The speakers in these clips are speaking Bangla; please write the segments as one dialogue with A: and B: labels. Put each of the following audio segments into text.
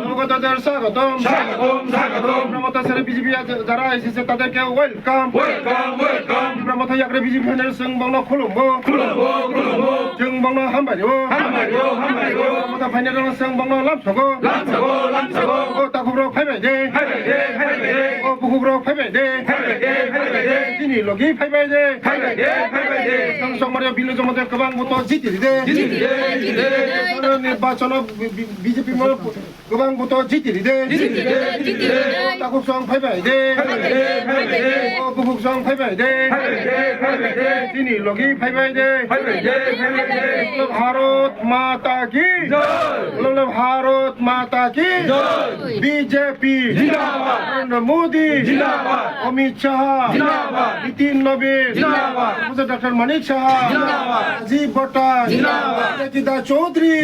A: নবাগতদের স্বাগতম। প্রমথ সেরে বিজেপি যারা এসেছে তাদেরকে ওয়েলকাম। প্রমথ ইয়াকরে বিজেপি ফেনের जों बावनो खुलुमो जों बावनो हामबायो प्रमथ फाइनेल जों बावनो लामसगो ओ ताखुब्रो फायबाय दे ओ बुखुब्रो फायबाय दे दिनै लगि फायबाय दे जों संमारियाव बिलो जमदे गोबां मत जितिदे निर्वाचन बिजेपि गोबां मत जितिदे ताखुब जों फायबाय दे ओ बुखुब जों फायबाय दे दिनै लगि फायबाय दे भारत माता की भारत माता की बीजेपी नरेंद्र मोदी अमित शाह नितिन नवीन डॉक्टर मनीष शाह राजीव भट्टा রেজিদা চৌধুরী।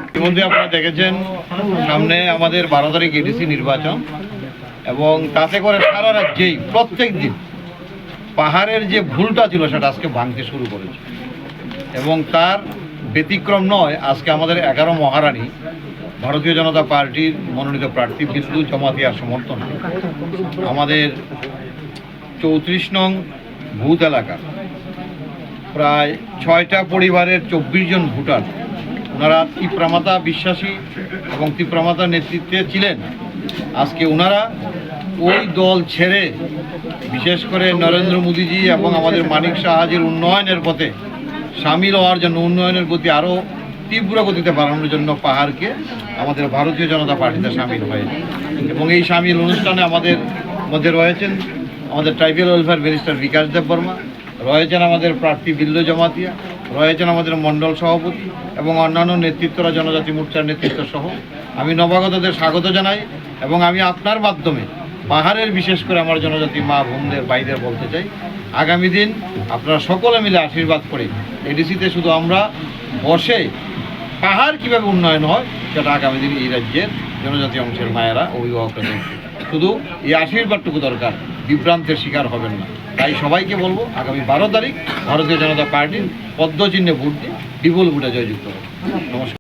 B: ইতিমধ্যে আপনারা দেখেছেন সামনে আমাদের 12 তারিখ এডিসি নির্বাচন এবং তাতে করে সারা রাজ্যেই প্রত্যেক দিন পাহাড়ের যে ভুলটা ছিল সেটা আজকে ভাঙতে শুরু করেছে এবং তার ব্যতিক্রম নয়। আজকে আমাদের 11 মহারানী ভারতীয় জনতা পার্টির মনোনীত প্রার্থী বিল্লু জমাতিয়ার সমর্থন আমাদের 34 নং ভূত এলাকা প্রায় 6টা পরিবারের 24 জন ভোটার, ওনারা তীব্রমাতা বিশ্বাসী এবং তীব্রমাতার নেতৃত্বে ছিলেন। আজকে ওনারা ওই দল ছেড়ে বিশেষ করে নরেন্দ্র মোদীজি এবং আমাদের মানিক শাহজির উন্নয়নের পথে সামিল হওয়ার জন্য, উন্নয়নের গতি আরও তীব্র গতিতে বাড়ানোর জন্য পাহাড়কে আমাদের ভারতীয় জনতা পার্টিতে সামিল হয়েছে এবং এই সামিল অনুষ্ঠানে আমাদের মধ্যে রয়েছেন আমাদের ট্রাইবাল ওয়েলফেয়ার ব্যারিস্টার বিকাশ দেববর্মা, রয়েছেন আমাদের প্রার্থী বিল্লু জমাতিয়া, রয়েছেন আমাদের মণ্ডল সভাপতি এবং অন্যান্য নেতৃত্বরা জনজাতি মোর্চার নেতৃত্ব সহ। আমি নবাগতদের স্বাগত জানাই এবং আমি আপনার মাধ্যমে পাহাড়ের বিশেষ করে আমার জনজাতি মা বোনদের ভাইদের বলতে চাই, আগামী দিন আপনারা সকলে মিলে আশীর্বাদ করে এডিসিতে শুধু আমরা বসে পাহাড় কীভাবে উন্নয়ন হয় সেটা আগামী দিন এই রাজ্যের জনজাতি অংশের মায়েরা অভিভাবকরা দেখবে। শুধু এই আশীর্বাদটুকু দরকার, বিভ্রান্তের শিকার হবেন না। তাই সবাইকে বলবো আগামী 12 তারিখ ভারতীয় জনতা পার্টির পদ্মচিহ্নে ভোট দিয়ে বিপুল ভোটে জয়যুক্ত হবে। নমস্কার।